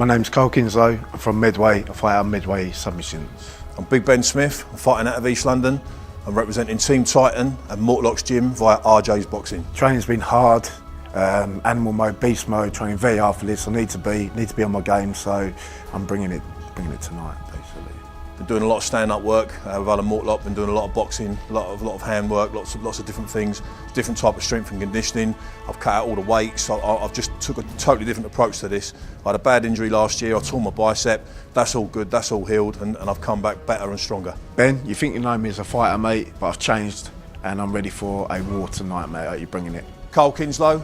My name's Cole Kinslow. I'm from Midway. I fight out Midway submissions. I'm Big Ben Smith. I'm fighting out of East London. I'm representing Team Titan and Mortlock's gym via RJ's Boxing. Training's been hard. Animal mode, beast mode. Training very hard for this. I need to be on my game. So I'm bringing it tonight, basically. Been doing a lot of stand-up work with Alan Mortlock. Been doing a lot of boxing, a lot of hand work, lots of different things, different type of strength and conditioning. I've cut out all the weights. I've just took a totally different approach to this. I had a bad injury last year. I tore my bicep. That's all good. That's all healed, and I've come back better and stronger. Ben, you think you know me as a fighter, mate, but I've changed, and I'm ready for a war tonight, mate. Are you bringing it? Cole Kinslow,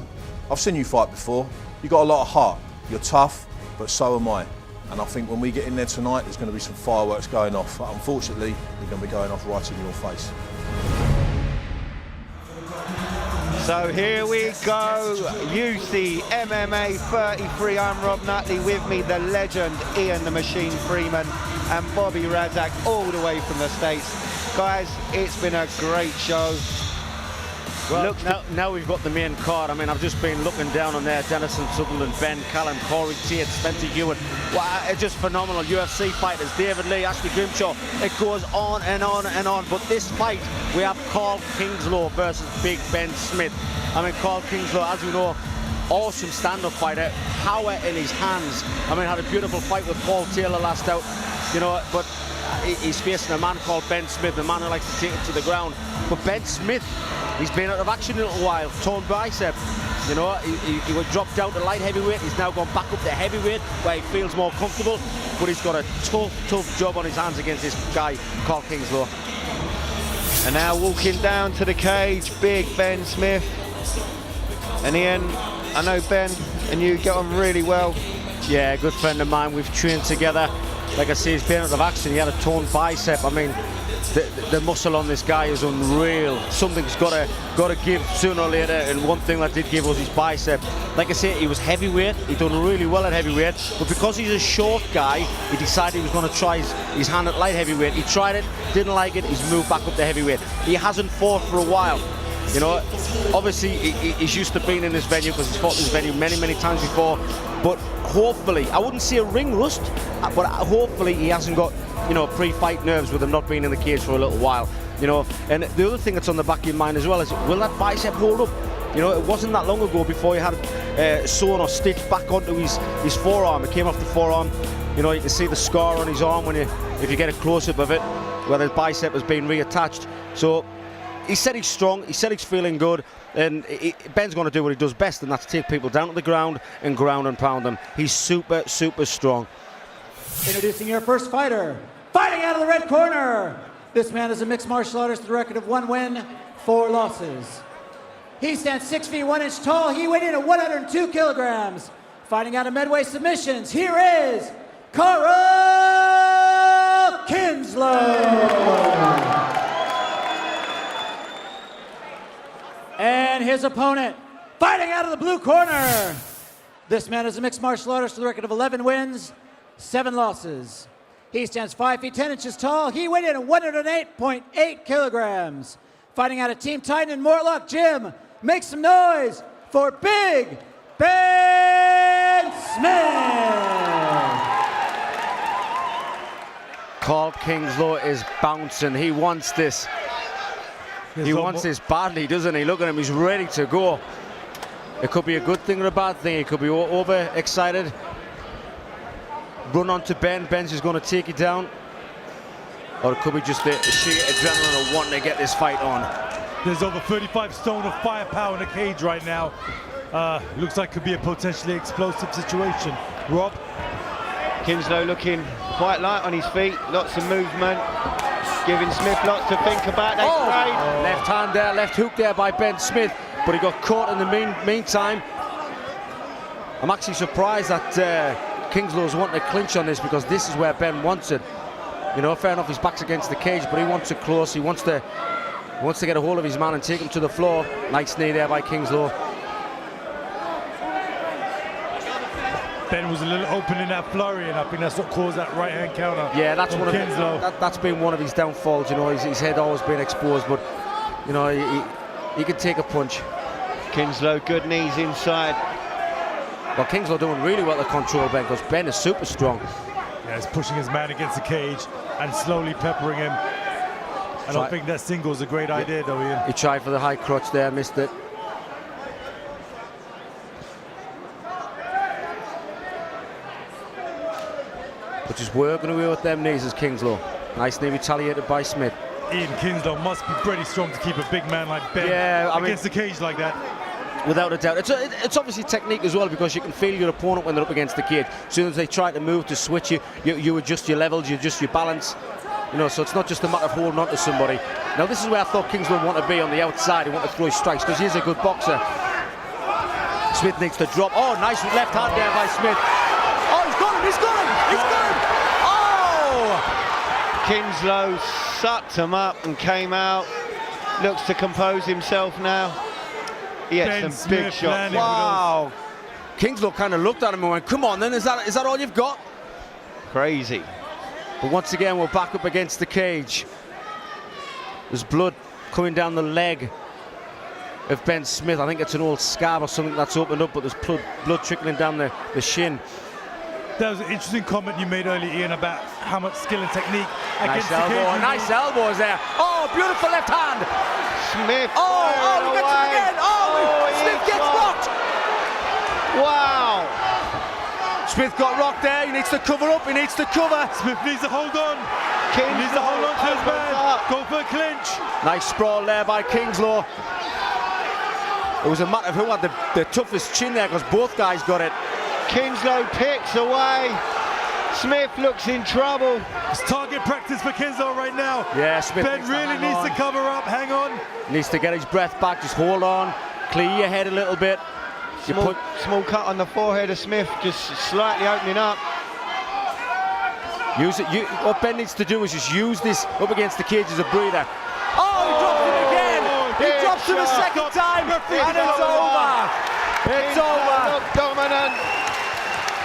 I've seen you fight before. You've got a lot of heart. You're tough, but so am I. And I think when we get in there tonight, there's going to be some fireworks going off. But unfortunately, they're going to be going off right in your face. So here we go, UCMMA 33. I'm Rob Nutley, with me the legend Ian the Machine Freeman and Bobby Razak all the way from the States. Guys, it's been a great show. Well, now we've got the main card. I mean, I've just been looking down on there. Denison Sutherland, Ben Callan, Corey Tate, Spencer Hewitt. Wow, it's just phenomenal. UFC fighters, David Lee, Ashley Grimshaw. It goes on and on and on. But this fight, we have Carl Kingslow versus Big Ben Smith. I mean, Carl Kingslow, as you know, awesome stand-up fighter, power in his hands. I mean, had a beautiful fight with Paul Taylor last out, you know, but he's facing a man called Ben Smith, a man who likes to take it to the ground. But Ben Smith, he's been out of action a little while, torn bicep. You know, he was dropped down to light heavyweight. He's now gone back up to heavyweight where he feels more comfortable. But he's got a tough job on his hands against this guy, Carl Kingslow. And now walking down to the cage, Big Ben Smith. And Ian, I know Ben and you get on really well. Yeah, good friend of mine. We've trained together. Like I say, he's been out of action. He had a torn bicep. I mean, the muscle on this guy is unreal. Something's got to give sooner or later, and one thing that did give was his bicep. Like I say, he was heavyweight. He done really well at heavyweight, but because he's a short guy, he decided he was going to try his hand at light heavyweight. He tried it, didn't like it. He's moved back up to heavyweight. He hasn't fought for a while. You know, obviously he's used to being in this venue because he's fought this venue many times before. But hopefully, I wouldn't say a ring rust, but hopefully he hasn't got, you know, pre-fight nerves with him not being in the cage for a little while. You know, and the other thing that's on the back of your mind as well is, will that bicep hold up? You know, it wasn't that long ago before he had sewn or stitched back onto his forearm. It came off the forearm. You know, you can see the scar on his arm if you get a close-up of it, where the bicep has been reattached. So he said he's strong, he said he's feeling good, and Ben's going to do what he does best, and that's take people down to the ground and pound them. He's super strong. Introducing your first fighter, fighting out of the red corner. This man is a mixed martial artist with a record of 1 win, 4 losses. He stands 6 feet 1 inch tall. He weighed in at 102 kilograms. Fighting out of Medway submissions, here is Carl Kinslow. And his opponent, fighting out of the blue corner. This man is a mixed martial artist with a record of 11 wins, 7 losses. He stands 5 feet 10 inches tall. He weighed in at 108.8 kilograms. Fighting out of Team Titan in Mortlock Gym. Make some noise for Big Ben Smith. Carl Kingslow is bouncing. He wants this. He wants this badly, doesn't he? Look at him, he's ready to go. It could be a good thing or a bad thing. He could be overexcited. Run on to Ben. Ben's just going to take it down. Or it could be just the sheer adrenaline of wanting to get this fight on. There's over 35 stone of firepower in the cage right now. Looks like it could be a potentially explosive situation. Rob? Kinslow looking quite light on his feet, lots of movement, giving Smith lots to think about. Left hand there, left hook there by Ben Smith, but he got caught in the meantime. I'm actually surprised that Kingslow's wanting to clinch on this, because this is where Ben wants it. You know, fair enough, his back's against the cage, but he wants it close. He wants to get a hold of his man and take him to the floor. Nice knee there by Kingslow. Ben was a little open in that flurry, and I think that's what caused that right-hand counter. Yeah, that's one of Kinslow. That's been one of his downfalls. You know, his head always been exposed, but you know he can take a punch. Kinslow, good knees inside. Well, Kingslow doing really well to control Ben, because Ben is super strong. Yeah, he's pushing his man against the cage and slowly peppering him. I don't think that single's a great idea, though, Ian. He tried for the high crotch there, missed it. But just working away with them knees is Kingslow. Nicely retaliated by Smith. Ian, Kingslow must be pretty strong to keep a big man like Ben against the cage like that. Without a doubt. It's obviously technique as well, because you can feel your opponent when they're up against the cage. As soon as they try to move to switch you adjust your levels, you adjust your balance. You know, so it's not just a matter of holding on to somebody. Now this is where I thought Kingslow wanted to be, on the outside. He wanted to throw his strikes, because he is a good boxer. Smith needs to drop. Oh, nice left hand there by Smith. Oh, he's got him, he's got him, he's got him! Oh! Kingslow sucked him up and came out. Looks to compose himself now. He had some big shots. Wow! Kingslow kind of looked at him and went, come on then, is that all you've got? Crazy. But once again, we're back up against the cage. There's blood coming down the leg of Ben Smith. I think it's an old scab or something that's opened up, but there's blood trickling down the shin. That was an interesting comment you made earlier, Ian, about how much skill and technique against nice elbow, the cage. nice elbows there. Oh, beautiful left hand. Smith. Oh, he gets it again. Smith gets rocked. Wow. Smith got rocked there. He needs to cover up. He needs to cover. Smith needs to hold on. Kingslow He needs to hold on to his man. Go for a clinch. Nice sprawl there by Kingslow. It was a matter of who had the toughest chin there, because both guys got it. Kingslow picks away. Smith looks in trouble. It's target practice for Kingslow right now. Yeah, Smith Ben really needs to cover up. Hang on. Needs to get his breath back. Just hold on. Clear your head a little bit. Small cut on the forehead of Smith, just slightly opening up. Use it. What Ben needs to do is just use this up against the cage as a breather. Oh, he drops him again. He drops him a second time, and it's over. It's over. Looked dominant.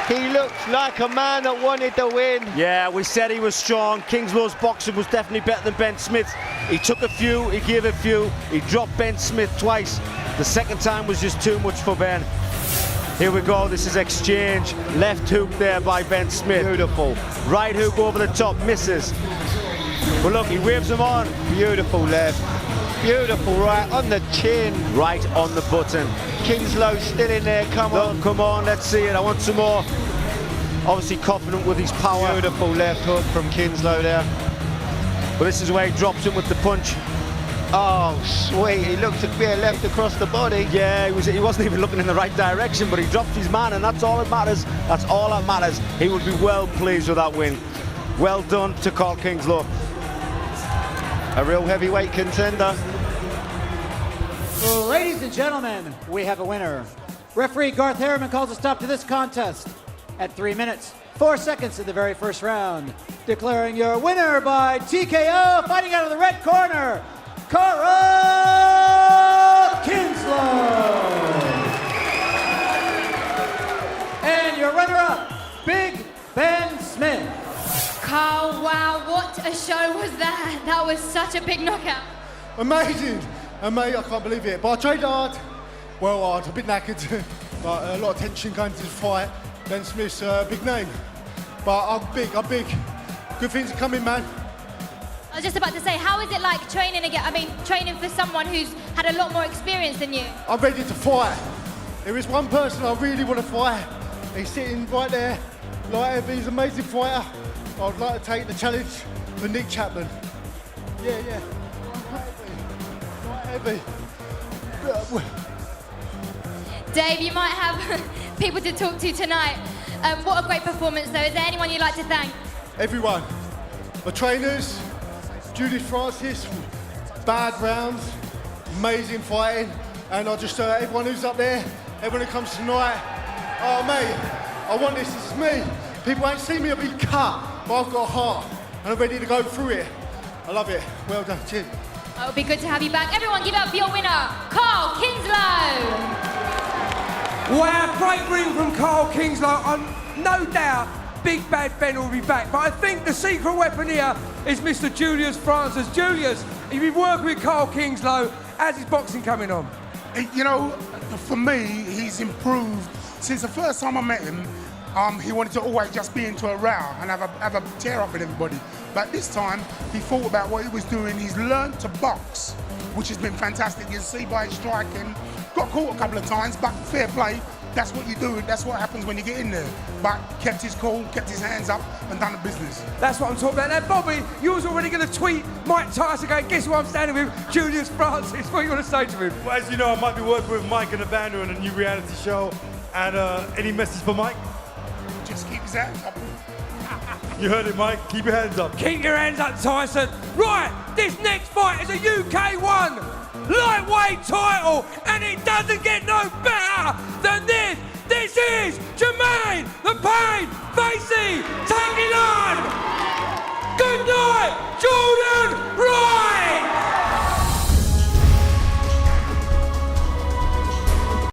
He looked like a man that wanted to win. Yeah, we said he was strong. Kingslow's boxing was definitely better than Ben Smith. He took a few, he gave a few. He dropped Ben Smith twice. The second time was just too much for Ben. Here we go, this is exchange. Left hook there by Ben Smith. Beautiful. Right hook over the top, misses. But look, he waves him on. Beautiful left. Beautiful right on the chin. Right on the button. Kingslow still in there, come on. Come on, let's see it, I want some more. Obviously confident with his power. Beautiful left hook from Kingslow there. But this is where he drops him with the punch. Oh, sweet, he looked to be a left across the body. Yeah, he wasn't even looking in the right direction, but he dropped his man, and that's all that matters. That's all that matters. He would be well pleased with that win. Well done to Carl Kingslow. A real heavyweight contender. Ladies and gentlemen, we have a winner. Referee Garth Harriman calls a stop to this contest at 3 minutes, 4 seconds in the very first round. Declaring your winner by TKO, fighting out of the red corner, Carl Kingslow. And your runner-up, Big Ben Smith. Carl, wow, what a show was that? That was such a big knockout. Amazing. And mate, I can't believe it. But I trained hard, well hard, a bit knackered, but a lot of tension going to this fight. Ben Smith's a big name, but I'm big. Good things are coming, man. I was just about to say, how is it like training again? I mean, training for someone who's had a lot more experience than you. I'm ready to fight. There is one person I really want to fight. He's sitting right there, light heavy, he's an amazing fighter. I'd like to take the challenge for Nick Chapman. Yeah. Heavy. Dave, you might have people to talk to tonight. What a great performance, though. Is there anyone you'd like to thank? Everyone. My trainers, Judith Francis, bad rounds, amazing fighting, and I just, everyone who's up there, everyone who comes tonight, oh mate, I want this is me. People ain't seen me, I've been cut, but I've got a heart, and I'm ready to go through it. I love it. Well done, cheers. It would be good to have you back. Everyone give up for your winner, Carl Kingslow. Wow, great ring from Carl Kingslow. No doubt Big Bad Ben will be back. But I think the secret weapon here is Mr. Julius Francis. Julius, you've been working with Carl Kingslow. How's his boxing coming on? You know, for me, he's improved since the first time I met him, he wanted to always just be into a row and have a tear up with everybody. But this time, he thought about what he was doing. He's learned to box, which has been fantastic. You see by his striking. Got caught a couple of times, but fair play. That's what you do. That's what happens when you get in there. But kept his cool, kept his hands up, and done the business. That's what I'm talking about. Now, Bobby, you was already going to tweet Mike Tyson going, guess who I'm standing with? Julius Francis. What are you going to say to him? Well, as you know, I might be working with Mike and the band on a new reality show. And any message for Mike? Just keep his hands up. You heard it, Mike. Keep your hands up. Keep your hands up, Tyson. Right, this next fight is a UK one lightweight title, and it doesn't get no better than this. This is Jermaine the Pain Facey taking on Good Night Jordan